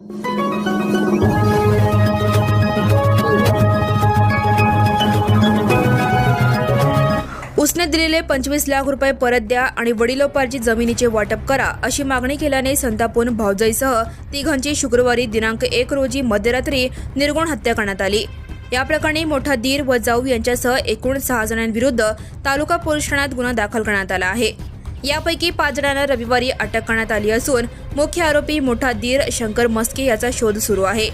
उसने दिलेले 25 लाख रुपये परत द्या आणि वडिलोपार्जित जमिनीचे वाटप करा अशी मागणी केल्याने संतापून भावजाईसह तिघांची शुक्रवारी दिनांक 1 रोजी मध्यरात्री निर्घृण हत्या करण्यात आली। या प्रकरणी मोठा दीर व जाऊ यांच्यासह एकूण 6 जणांविरुद्ध तालुका पोलीस ठाण्यात गुन्हा दाखल करण्यात आला आहे। यापैकी 5 जणांना रविवारी अटक करण्यात आली असून मुख्य आरोपी मोठा दीर शंकर मस्के याचा शोध सुरू आहे।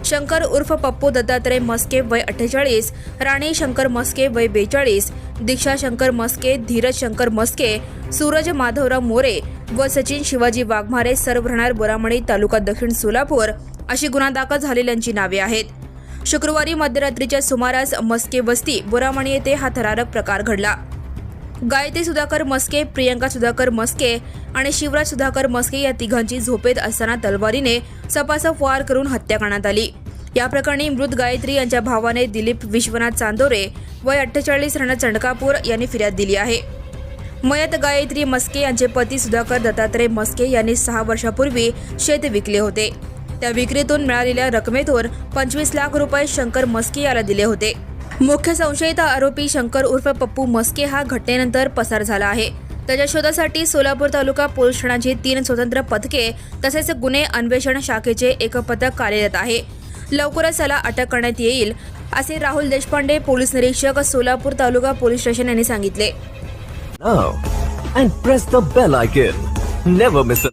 शंकर उर्फ पप्पू दत्तात्रय मस्के वय 48, राणी शंकर मस्के वय 42, दीक्षा शंकर मस्के, धीरज शंकर मस्के, सूरज माधवराव मोरे व सचिन शिवाजी वाघमारे सर्व राहणार बोरामणी तालुका दक्षिण सोलापूर अशी गुन्हा दाखल झालेल्यांची नावे आहेत। शुक्रवारी मध्यरात्रीच्या सुमारास मस्के वस्ती बोरामणी येथे हा थरारक प्रकार घडला। गायत्री सुधाकर मस्के, प्रियंका सुधाकर मस्के आणि शिवराज सुधाकर मस्के या तिघांची झोपेत असताना तलवारीने सपासप वार करून हत्या करण्यात आली। या प्रकरणी मृत गायत्री यांच्या भावाने दिलीप विश्वनाथ चांदोरे वय 48 राहणार चंडकापूर यांनी फिर्याद दिली आहे। मयत गायत्री मस्के यांचे पती सुधाकर दत्तात्रय मस्के यांनी 6 वर्षापूर्वी शेत विकले होते। त्या विक्रीतून मिळालेल्या रकमेतून 25 लाख रुपये शंकर मस्के याला दिले होते। मुख्य संशयित आरोपी शंकर उर्फ पप्पू मस्के हा घटनेनंतर पसार झाला आहे। त्याच्या शोधासाठी सोलापूर तालुका पोलीस ठाण्याची 3 स्वतंत्र पथके तसेच गुन्हे अन्वेषण शाखेचे एक पथक कार्यरत आहे। लवकरच त्याला अटक करण्यात येईल असे राहुल देशपांडे, पोलीस निरीक्षक, सोलापूर तालुका पोलीस स्टेशन यांनी सांगितले। Now and press the bell icon. Never miss a